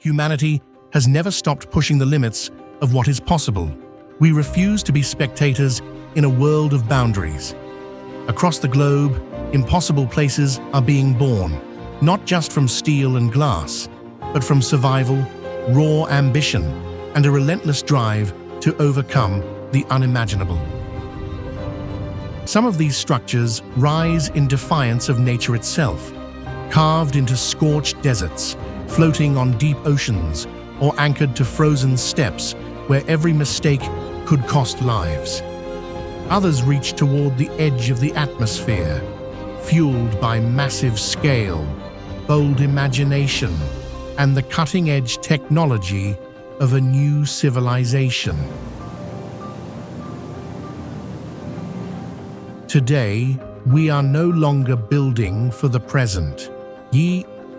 humanity has never stopped pushing the limits of what is possible. We refuse to be spectators in a world of boundaries. Across the globe, impossible places are being born, not just from steel and glass, but from survival, raw ambition, and a relentless drive to overcome the unimaginable. Some of these structures rise in defiance of nature itself, carved into scorched deserts, floating on deep oceans, or anchored to frozen steppes where every mistake could cost lives. Others reach toward the edge of the atmosphere, fueled by massive scale, bold imagination, and the cutting-edge technology of a new civilization. Today, we are no longer building for the present.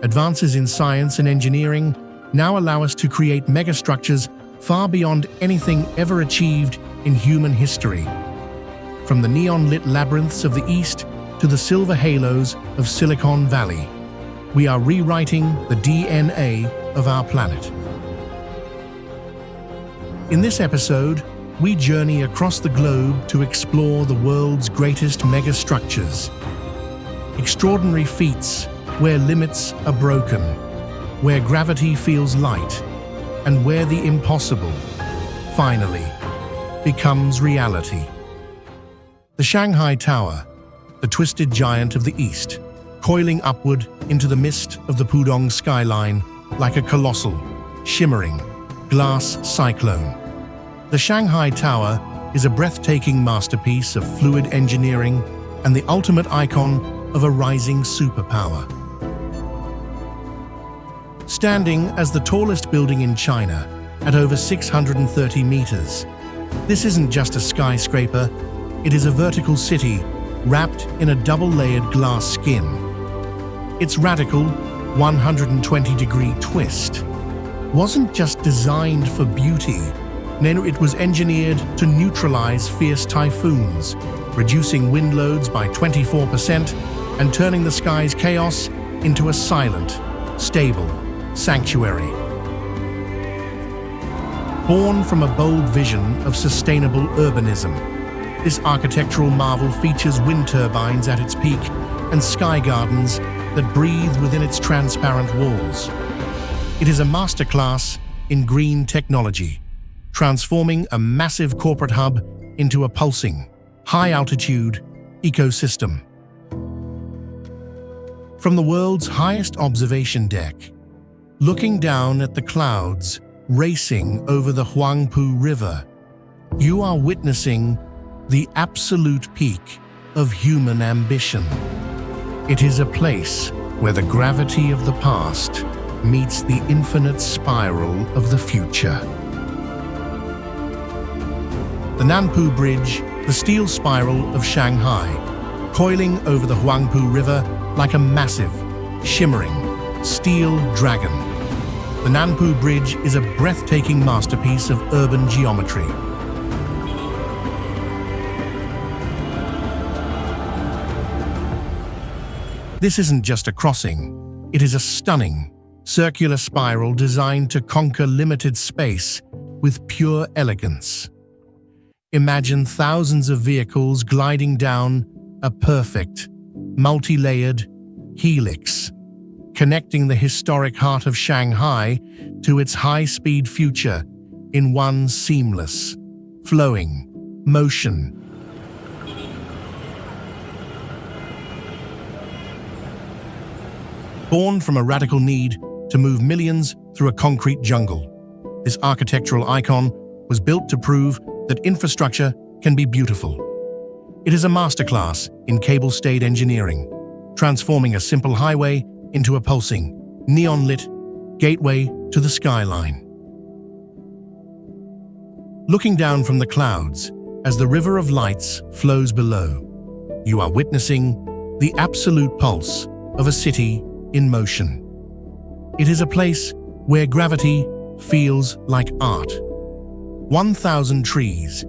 Advances in science and engineering now allow us to create megastructures far beyond anything ever achieved in human history. From the neon-lit labyrinths of the East to the silver halos of Silicon Valley, we are rewriting the DNA of our planet. In this episode, we journey across the globe to explore the world's greatest megastructures. Extraordinary feats where limits are broken, where gravity feels light, and where the impossible, finally, becomes reality. The Shanghai Tower, the twisted giant of the East, coiling upward into the mist of the Pudong skyline like a colossal, shimmering, glass cyclone. The Shanghai Tower is a breathtaking masterpiece of fluid engineering and the ultimate icon of a rising superpower. Standing as the tallest building in China at over 630 meters, this isn't just a skyscraper, it is a vertical city wrapped in a double-layered glass skin. Its radical 120-degree twist wasn't just designed for beauty, no, it was engineered to neutralize fierce typhoons, reducing wind loads by 24% and turning the sky's chaos into a silent, stable sanctuary. Born from a bold vision of sustainable urbanism, this architectural marvel features wind turbines at its peak and sky gardens that breathe within its transparent walls. It is a masterclass in green technology, transforming a massive corporate hub into a pulsing, high-altitude ecosystem. From the world's highest observation deck, looking down at the clouds racing over the Huangpu River, you are witnessing the absolute peak of human ambition. It is a place where the gravity of the past meets the infinite spiral of the future. The Nanpu Bridge, the steel spiral of Shanghai, coiling over the Huangpu River like a massive, shimmering, steel dragon. The Nanpu Bridge is a breathtaking masterpiece of urban geometry. This isn't just a crossing, it is a stunning, circular spiral designed to conquer limited space with pure elegance. Imagine thousands of vehicles gliding down a perfect, multi-layered helix, connecting the historic heart of Shanghai to its high-speed future in one seamless, flowing motion. Born from a radical need to move millions through a concrete jungle, this architectural icon was built to prove that infrastructure can be beautiful. It is a masterclass in cable-stayed engineering, transforming a simple highway into a pulsing, neon-lit gateway to the skyline. Looking down from the clouds as the river of lights flows below, you are witnessing the absolute pulse of a city in motion. It is a place where gravity feels like art. 1,000 trees,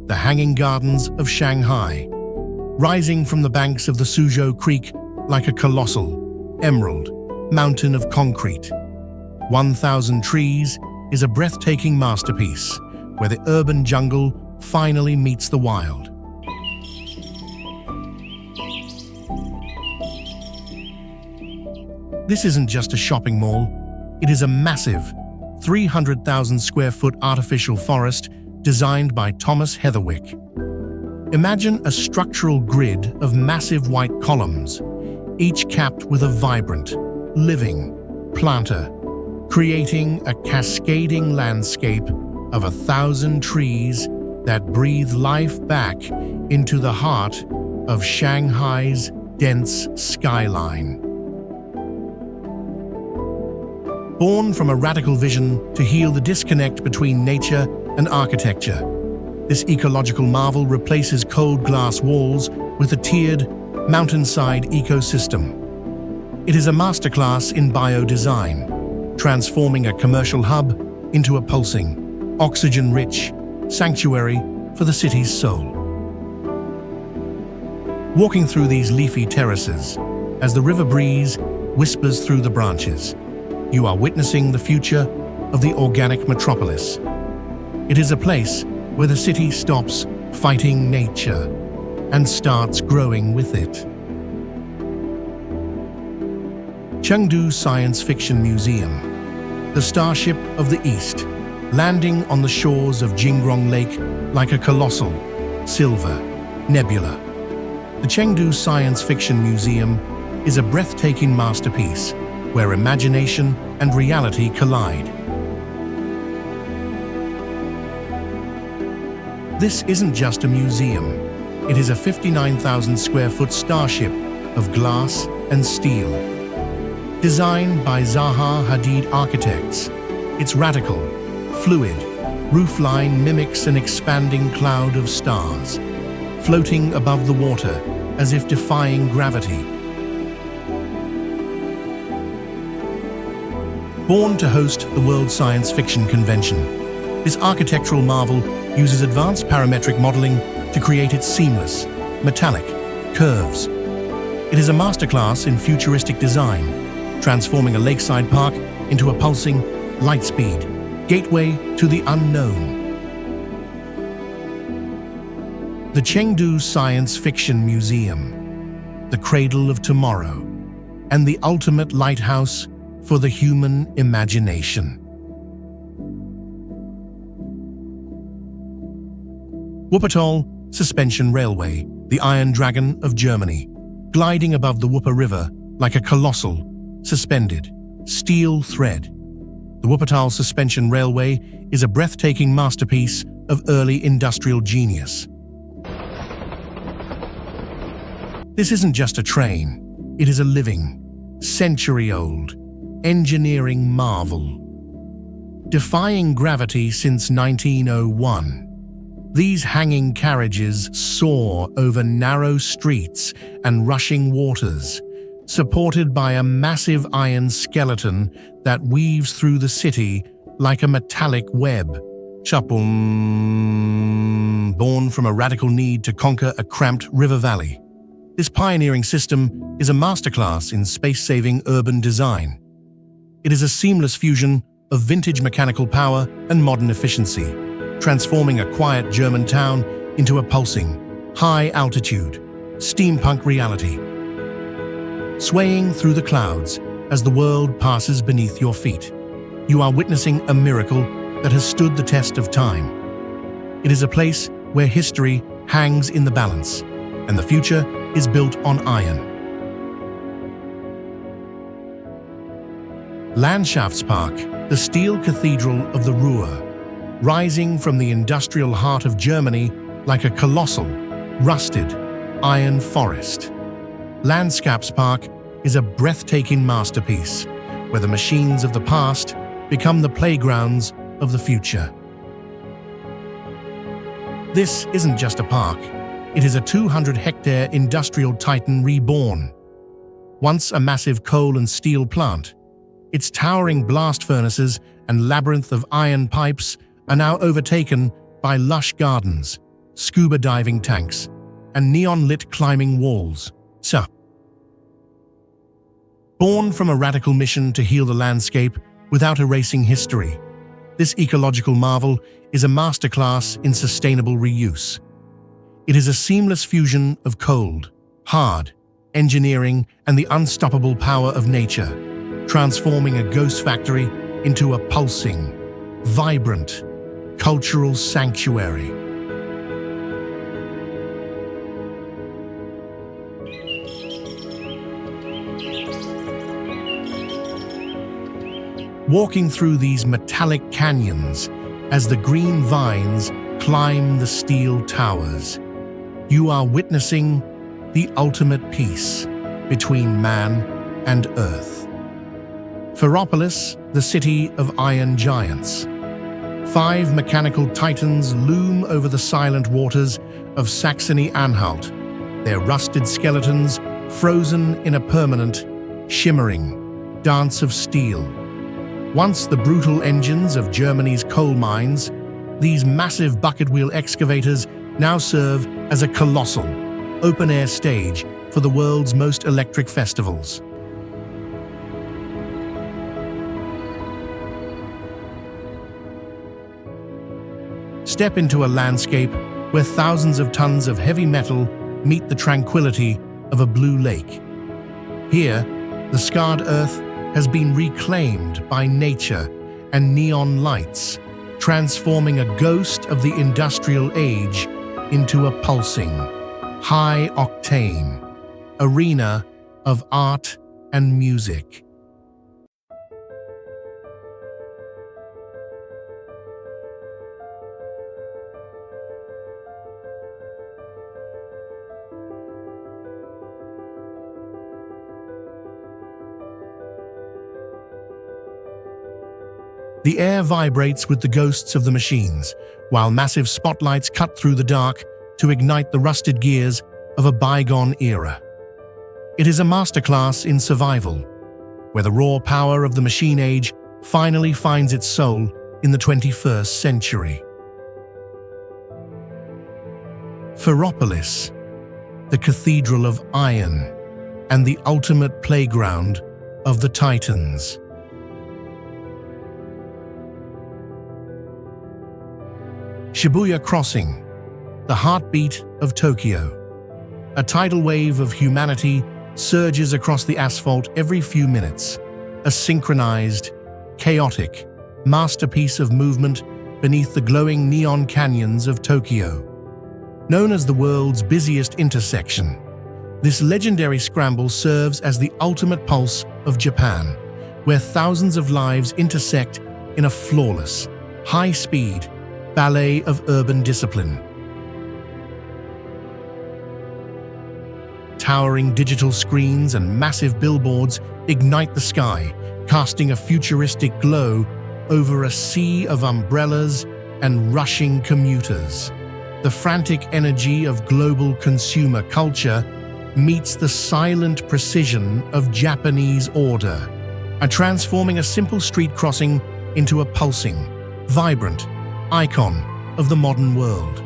the hanging gardens of Shanghai, rising from the banks of the Suzhou Creek like a colossal, emerald mountain of concrete. 1,000 Trees is a breathtaking masterpiece where the urban jungle finally meets the wild. This isn't just a shopping mall, it is a massive 300,000 square foot artificial forest designed by Thomas Heatherwick. Imagine a structural grid of massive white columns, each capped with a vibrant, living planter, creating a cascading landscape of 1,000 trees that breathe life back into the heart of Shanghai's dense skyline. Born from a radical vision to heal the disconnect between nature and architecture, this ecological marvel replaces cold glass walls with a tiered, mountainside ecosystem. It is a masterclass in biodesign, transforming a commercial hub into a pulsing, oxygen-rich sanctuary for the city's soul. Walking through these leafy terraces, as the river breeze whispers through the branches, you are witnessing the future of the organic metropolis. It is a place where the city stops fighting nature and starts growing with it. Chengdu Science Fiction Museum, the Starship of the East, landing on the shores of Jingrong Lake like a colossal, silver nebula. The Chengdu Science Fiction Museum is a breathtaking masterpiece where imagination and reality collide. This isn't just a museum. It is a 59,000 square foot starship of glass and steel. Designed by Zaha Hadid architects, its radical, fluid roofline mimics an expanding cloud of stars, floating above the water as if defying gravity. Born to host the World Science Fiction Convention, this architectural marvel uses advanced parametric modeling to create its seamless, metallic curves. It is a masterclass in futuristic design, transforming a lakeside park into a pulsing, light-speed gateway to the unknown. The Chengdu Science Fiction Museum, the cradle of tomorrow, and the ultimate lighthouse for the human imagination. Wuppertal Suspension Railway, the Iron Dragon of Germany, gliding above the Wupper River like a colossal, suspended, steel thread. The Wuppertal Suspension Railway is a breathtaking masterpiece of early industrial genius. This isn't just a train, it is a living, century-old, engineering marvel. Defying gravity since 1901, these hanging carriages soar over narrow streets and rushing waters, supported by a massive iron skeleton that weaves through the city like a metallic web. Born from a radical need to conquer a cramped river valley, this pioneering system is a masterclass in space-saving urban design. It is a seamless fusion of vintage mechanical power and modern efficiency, transforming a quiet German town into a pulsing, high-altitude, steampunk reality. Swaying through the clouds as the world passes beneath your feet, you are witnessing a miracle that has stood the test of time. It is a place where history hangs in the balance, and the future is built on iron. Landschaftspark, the steel cathedral of the Ruhr, rising from the industrial heart of Germany like a colossal, rusted, iron forest. Landschaftspark is a breathtaking masterpiece where the machines of the past become the playgrounds of the future. This isn't just a park, it is a 200-hectare industrial titan reborn. Once a massive coal and steel plant, its towering blast furnaces and labyrinth of iron pipes are now overtaken by lush gardens, scuba diving tanks, and neon-lit climbing walls. Born from a radical mission to heal the landscape, without erasing history. This ecological marvel is a masterclass in sustainable reuse. It is a seamless fusion of cold, hard, engineering, and the unstoppable power of nature, transforming a ghost factory into a pulsing, vibrant, cultural sanctuary. Walking through these metallic canyons as the green vines climb the steel towers, you are witnessing the ultimate peace between man and earth. Ferropolis, the city of iron giants. 5 mechanical titans loom over the silent waters of Saxony-Anhalt, their rusted skeletons frozen in a permanent, shimmering dance of steel. Once the brutal engines of Germany's coal mines, these massive bucket wheel excavators now serve as a colossal, open-air stage for the world's most electric festivals. Step into a landscape where thousands of tons of heavy metal meet the tranquility of a blue lake. Here, the scarred earth has been reclaimed by nature and neon lights, transforming a ghost of the industrial age into a pulsing, high-octane arena of art and music. The air vibrates with the ghosts of the machines, while massive spotlights cut through the dark to ignite the rusted gears of a bygone era. It is a masterclass in survival, where the raw power of the machine age finally finds its soul in the 21st century. Ferropolis, the cathedral of iron and the ultimate playground of the Titans. Shibuya Crossing, the heartbeat of Tokyo. A tidal wave of humanity surges across the asphalt every few minutes, a synchronized, chaotic masterpiece of movement beneath the glowing neon canyons of Tokyo. Known as the world's busiest intersection, this legendary scramble serves as the ultimate pulse of Japan, where thousands of lives intersect in a flawless, high-speed ballet of urban discipline. Towering digital screens and massive billboards ignite the sky, casting a futuristic glow over a sea of umbrellas and rushing commuters. The frantic energy of global consumer culture meets the silent precision of Japanese order, transforming a simple street crossing into a pulsing, vibrant icon of the modern world.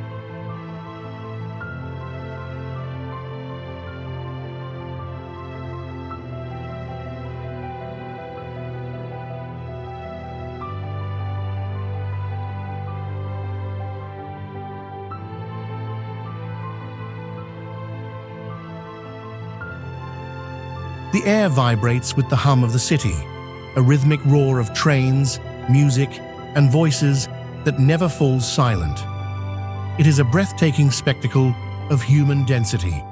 The air vibrates with the hum of the city, a rhythmic roar of trains, music, and voices that never falls silent. It is a breathtaking spectacle of human density,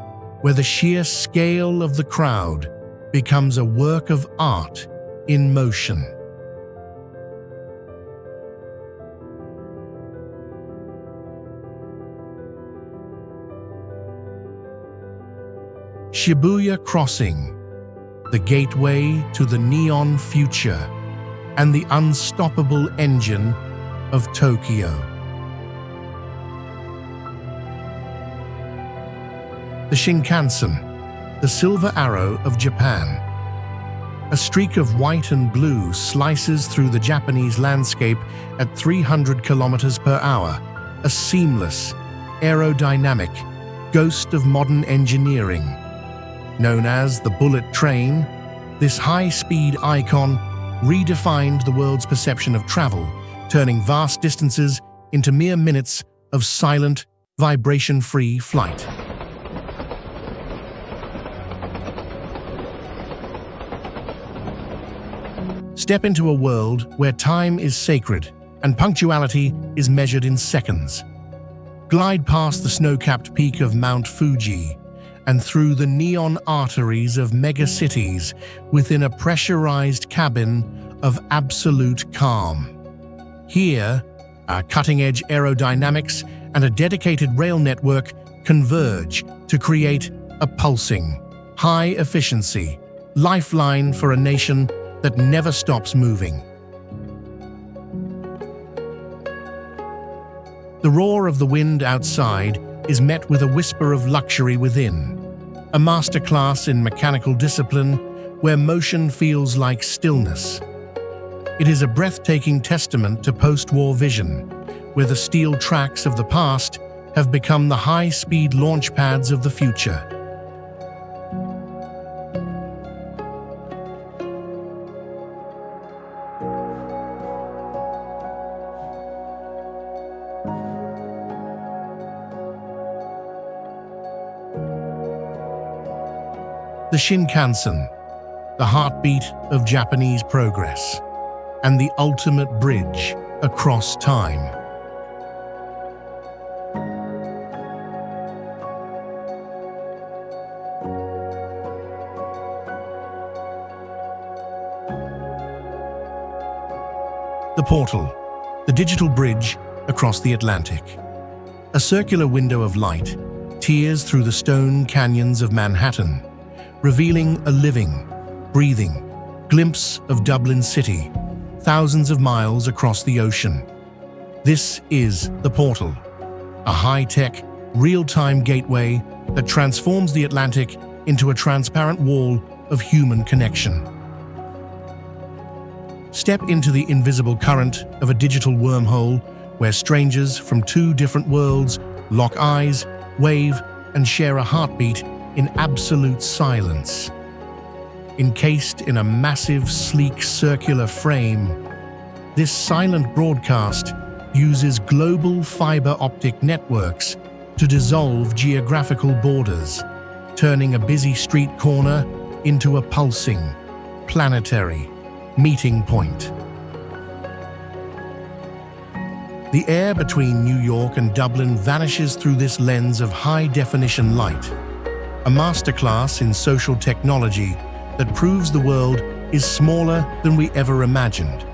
where the sheer scale of the crowd becomes a work of art in motion. Shibuya Crossing, the gateway to the neon future and the unstoppable engine of Tokyo. The Shinkansen, the silver arrow of Japan. A streak of white and blue slices through the Japanese landscape at 300 kilometers per hour, a seamless, aerodynamic ghost of modern engineering. Known as the bullet train, this high-speed icon redefined the world's perception of travel, turning vast distances into mere minutes of silent, vibration-free flight. Step into a world where time is sacred and punctuality is measured in seconds. Glide past the snow-capped peak of Mount Fuji and through the neon arteries of megacities within a pressurized cabin of absolute calm. Here, our cutting-edge aerodynamics and a dedicated rail network converge to create a pulsing, high-efficiency lifeline for a nation that never stops moving. The roar of the wind outside is met with a whisper of luxury within, a masterclass in mechanical discipline where motion feels like stillness. It is a breathtaking testament to post-war vision, where the steel tracks of the past have become the high-speed launch pads of the future. The Shinkansen, the heartbeat of Japanese progress, and the ultimate bridge across time. The portal, the digital bridge across the Atlantic. A circular window of light tears through the stone canyons of Manhattan, revealing a living, breathing glimpse of Dublin City, thousands of miles across the ocean. This is the portal, a high-tech, real-time gateway that transforms the Atlantic into a transparent wall of human connection. Step into the invisible current of a digital wormhole where strangers from two different worlds lock eyes, wave, and share a heartbeat in absolute silence. Encased in a massive, sleek, circular frame, this silent broadcast uses global fiber optic networks to dissolve geographical borders, turning a busy street corner into a pulsing, planetary meeting point. The air between New York and Dublin vanishes through this lens of high-definition light, a masterclass in social technology that proves the world is smaller than we ever imagined.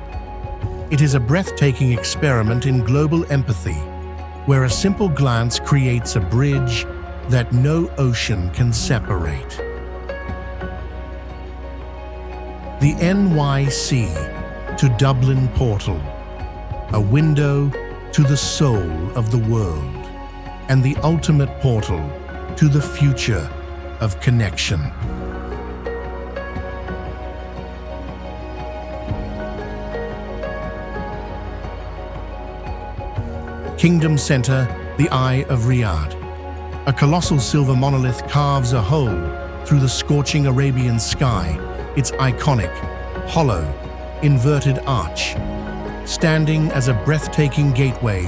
It is a breathtaking experiment in global empathy, where a simple glance creates a bridge that no ocean can separate. The NYC to Dublin portal, a window to the soul of the world, and the ultimate portal to the future of connection. Kingdom Center, the Eye of Riyadh. A colossal silver monolith carves a hole through the scorching Arabian sky, its iconic, hollow, inverted arch, standing as a breathtaking gateway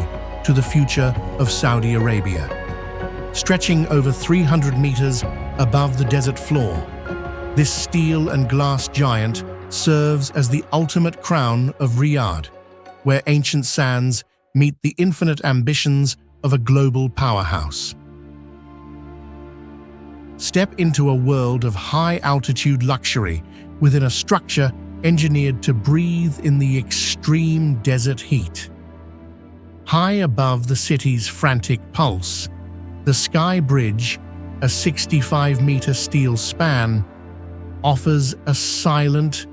to the future of Saudi Arabia. Stretching over 300 meters above the desert floor, this steel and glass giant serves as the ultimate crown of Riyadh, where ancient sands meet the infinite ambitions of a global powerhouse. Step into a world of high-altitude luxury within a structure engineered to breathe in the extreme desert heat. High above the city's frantic pulse, the Sky Bridge, a 65-meter steel span, offers a silent,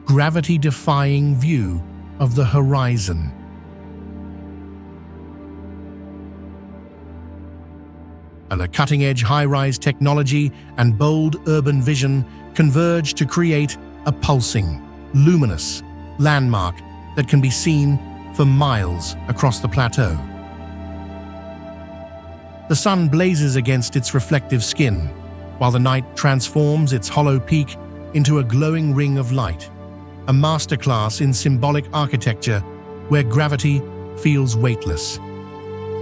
gravity-defying view of the horizon. And a cutting-edge high-rise technology and bold urban vision converge to create a pulsing, luminous landmark that can be seen for miles across the plateau. The sun blazes against its reflective skin, while the night transforms its hollow peak into a glowing ring of light. a masterclass in symbolic architecture where gravity feels weightless.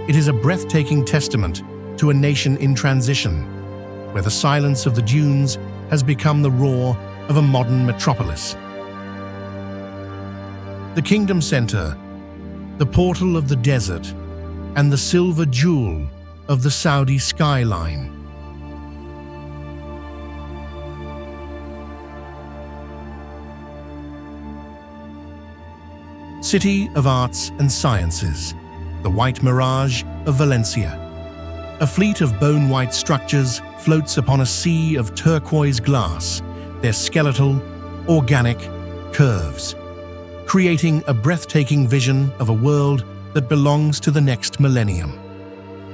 It is a breathtaking testament to a nation in transition, where the silence of the dunes has become the roar of a modern metropolis. The Kingdom Center, the portal of the desert, and the silver jewel of the Saudi skyline. City of Arts and Sciences, the White Mirage of Valencia. A fleet of bone-white structures floats upon a sea of turquoise glass, their skeletal, organic curves, creating a breathtaking vision of a world that belongs to the next millennium.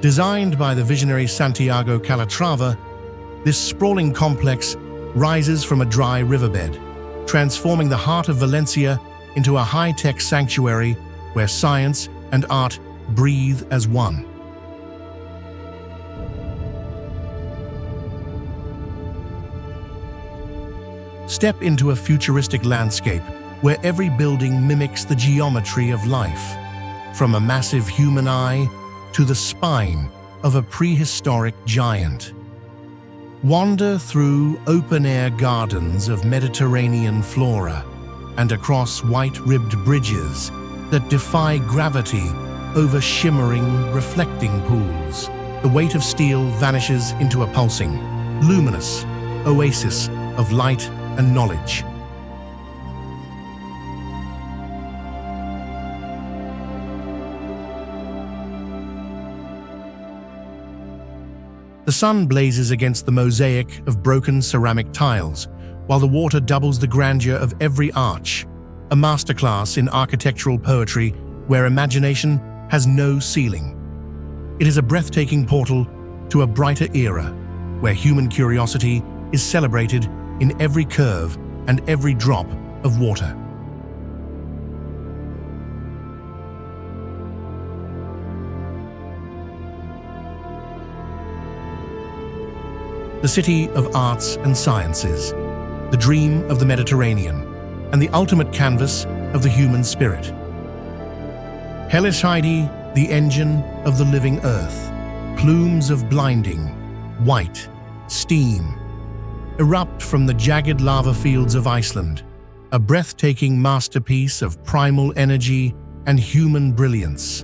Designed by the visionary Santiago Calatrava, this sprawling complex rises from a dry riverbed, transforming the heart of Valencia into a high-tech sanctuary where science and art breathe as one. Step into a futuristic landscape where every building mimics the geometry of life, from a massive human eye to the spine of a prehistoric giant. Wander through open-air gardens of Mediterranean flora and across white-ribbed bridges that defy gravity over shimmering, reflecting pools. The weight of steel vanishes into a pulsing, luminous oasis of light and knowledge. The sun blazes against the mosaic of broken ceramic tiles, while the water doubles the grandeur of every arch, a masterclass in architectural poetry where imagination has no ceiling. It is a breathtaking portal to a brighter era, where human curiosity is celebrated in every curve and every drop of water. The City of Arts and Sciences, the dream of the Mediterranean, and the ultimate canvas of the human spirit. Hellish Heidi, the engine of the living earth. Plumes of blinding, white, steam erupt from the jagged lava fields of Iceland, a breathtaking masterpiece of primal energy and human brilliance.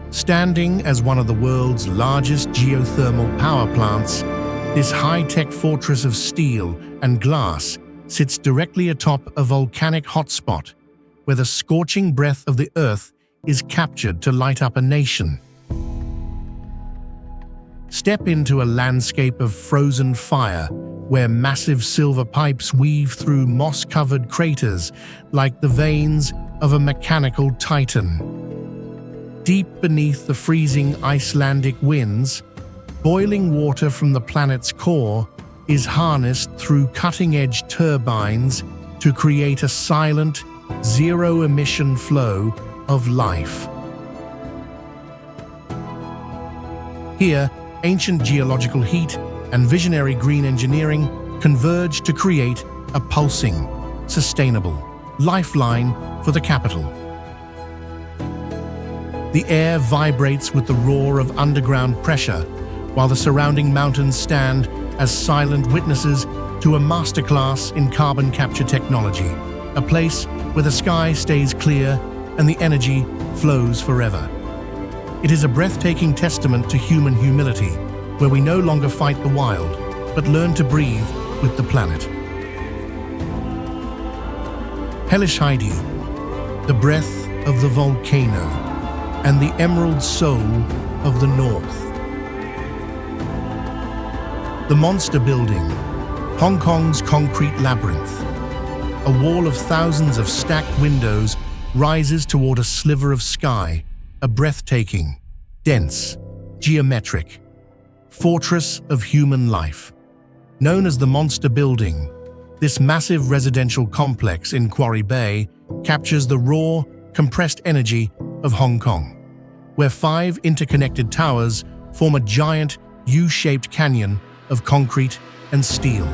Standing as one of the world's largest geothermal power plants, this high-tech fortress of steel and glass sits directly atop a volcanic hotspot, where the scorching breath of the earth is captured to light up a nation. Step into a landscape of frozen fire, where massive silver pipes weave through moss-covered craters like the veins of a mechanical titan. Deep beneath the freezing Icelandic winds, boiling water from the planet's core is harnessed through cutting-edge turbines to create a silent, zero-emission flow of life. Here, ancient geological heat and visionary green engineering converge to create a pulsing, sustainable lifeline for the capital. The air vibrates with the roar of underground pressure, while the surrounding mountains stand as silent witnesses to a masterclass in carbon capture technology, a place where the sky stays clear and the energy flows forever. It is a breathtaking testament to human humility, where we no longer fight the wild, but learn to breathe with the planet. Hellish Heidi, the breath of the volcano, and the emerald soul of the north. The Monster Building, Hong Kong's concrete labyrinth. A wall of thousands of stacked windows rises toward a sliver of sky, a breathtaking, dense, geometric fortress of human life. Known as the Monster Building, this massive residential complex in Quarry Bay captures the raw, compressed energy of Hong Kong, where 5 interconnected towers form a giant U-shaped canyon of concrete and steel.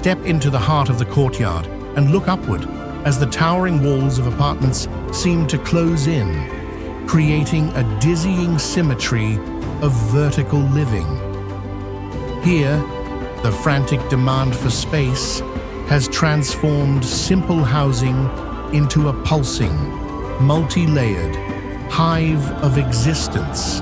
Step into the heart of the courtyard and look upward as the towering walls of apartments seem to close in, creating a dizzying symmetry of vertical living. Here, the frantic demand for space has transformed simple housing into a pulsing, multi-layered hive of existence,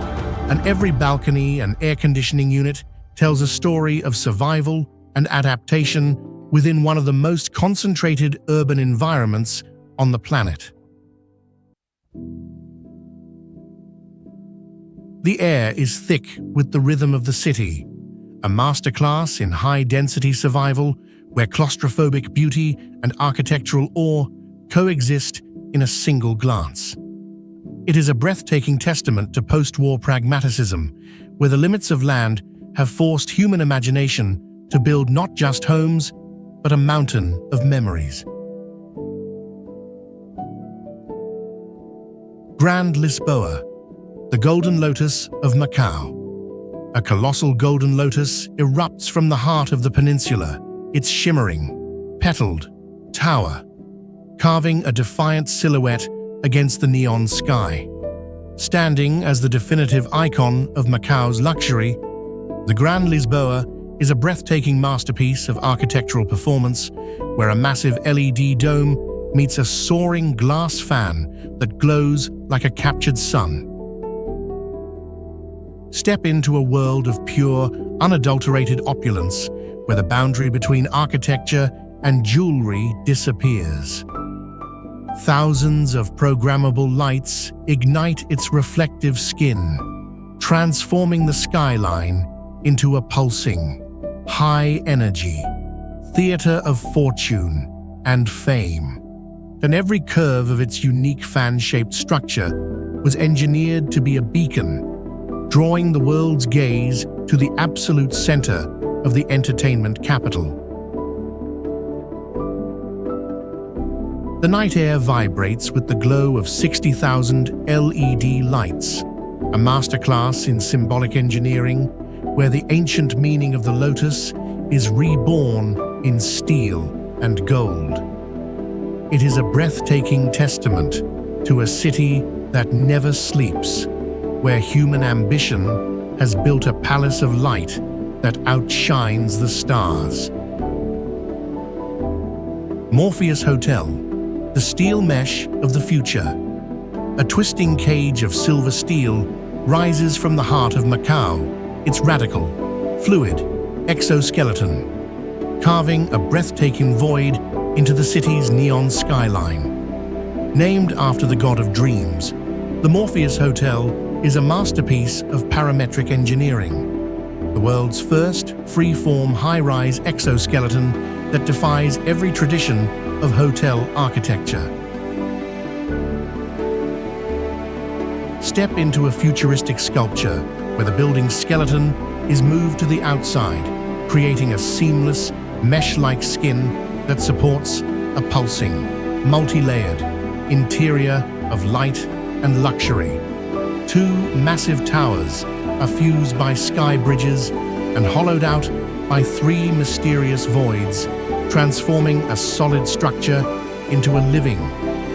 and every balcony and air conditioning unit tells a story of survival and adaptation within one of the most concentrated urban environments on the planet. The air is thick with the rhythm of the city, a masterclass in high-density survival where claustrophobic beauty and architectural awe coexist in a single glance. It is a breathtaking testament to post-war pragmatism, where the limits of land have forced human imagination to build not just homes, but a mountain of memories. Grand Lisboa, the golden lotus of Macau. A colossal golden lotus erupts from the heart of the peninsula, its shimmering, petaled tower, carving a defiant silhouette against the neon sky. Standing as the definitive icon of Macau's luxury, the Grand Lisboa is a breathtaking masterpiece of architectural performance where a massive LED dome meets a soaring glass fan that glows like a captured sun. Step into a world of pure, unadulterated opulence where the boundary between architecture and jewelry disappears. Thousands of programmable lights ignite its reflective skin, transforming the skyline into a pulsing, high-energy theater of fortune and fame. And every curve of its unique fan-shaped structure was engineered to be a beacon, drawing the world's gaze to the absolute center of the entertainment capital. The night air vibrates with the glow of 60,000 LED lights, a masterclass in symbolic engineering where the ancient meaning of the lotus is reborn in steel and gold. It is a breathtaking testament to a city that never sleeps, where human ambition has built a palace of light that outshines the stars. Morpheus Hotel, the steel mesh of the future. A twisting cage of silver steel rises from the heart of Macau, its radical, fluid exoskeleton, carving a breathtaking void into the city's neon skyline. Named after the god of dreams, the Morpheus Hotel is a masterpiece of parametric engineering, the world's first free-form high-rise exoskeleton that defies every tradition of hotel architecture. Step into a futuristic sculpture where the building's skeleton is moved to the outside, creating a seamless, mesh-like skin that supports a pulsing, multi-layered interior of light and luxury. Two massive towers are fused by sky bridges and hollowed out by three mysterious voids, transforming a solid structure into a living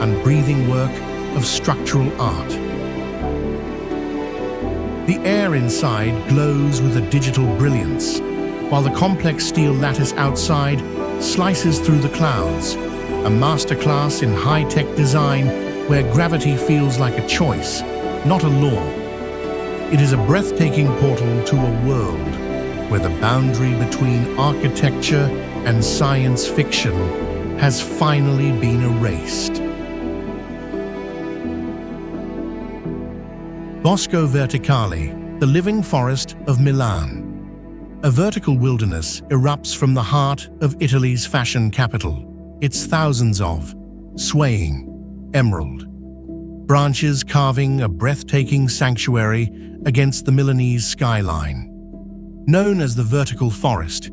and breathing work of structural art. The air inside glows with a digital brilliance, while the complex steel lattice outside slices through the clouds, a masterclass in high-tech design where gravity feels like a choice, not a law. It is a breathtaking portal to a world where the boundary between architecture and science fiction has finally been erased. Bosco Verticale, the living forest of Milan. A vertical wilderness erupts from the heart of Italy's fashion capital, its thousands of swaying emerald branches carving a breathtaking sanctuary against the Milanese skyline. Known as the vertical forest,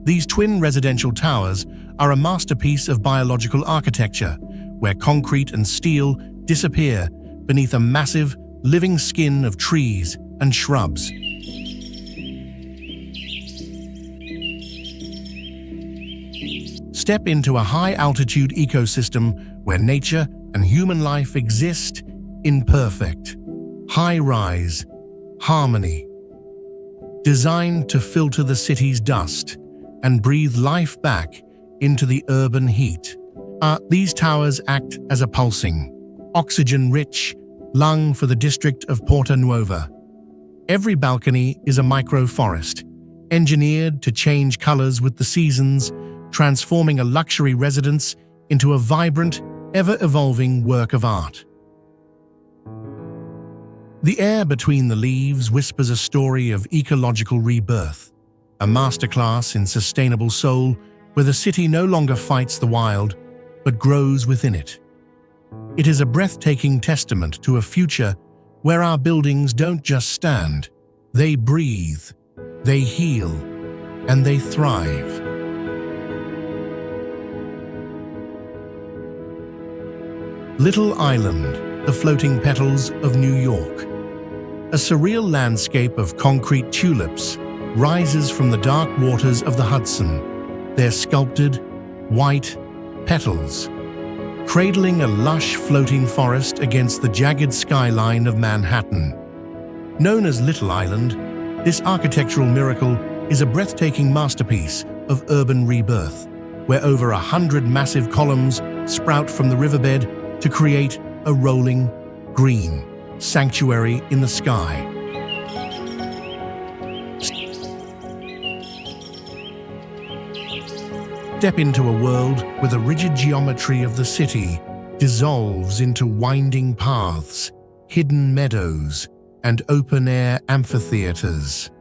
these twin residential towers are a masterpiece of biological architecture, where concrete and steel disappear beneath a massive, living skin of trees and shrubs. Step into a high-altitude ecosystem where nature and human life exist in perfect, high-rise harmony. Designed to filter the city's dust and breathe life back into the urban heat. These towers act as a pulsing, oxygen-rich lung for the district of Porta Nuova. Every balcony is a micro-forest, engineered to change colors with the seasons, transforming a luxury residence into a vibrant, ever-evolving work of art. The air between the leaves whispers a story of ecological rebirth, a masterclass in sustainable soul where the city no longer fights the wild, but grows within it. It is a breathtaking testament to a future where our buildings don't just stand, they breathe, they heal, and they thrive. Little Island, the floating petals of New York. A surreal landscape of concrete tulips rises from the dark waters of the Hudson, their sculpted, white petals, cradling a lush floating forest against the jagged skyline of Manhattan. Known as Little Island, this architectural miracle is a breathtaking masterpiece of urban rebirth, where over 100 massive columns sprout from the riverbed to create a rolling, green sanctuary in the sky. Step into a world where the rigid geometry of the city dissolves into winding paths, hidden meadows, and open-air amphitheaters.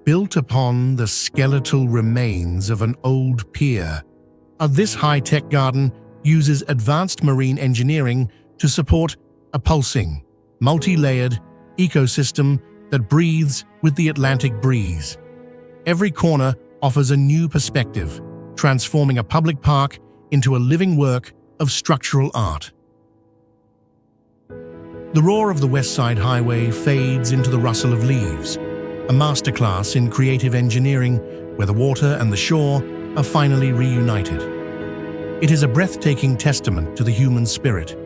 Built upon the skeletal remains of an old pier, this high-tech garden uses advanced marine engineering to support a pulsing, multi-layered ecosystem that breathes with the Atlantic breeze. Every corner offers a new perspective, transforming a public park into a living work of structural art. The roar of the West Side Highway fades into the rustle of leaves, a masterclass in creative engineering where the water and the shore are finally reunited. It is a breathtaking testament to the human spirit,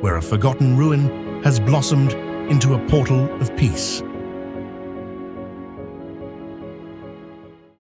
where a forgotten ruin has blossomed into a portal of peace.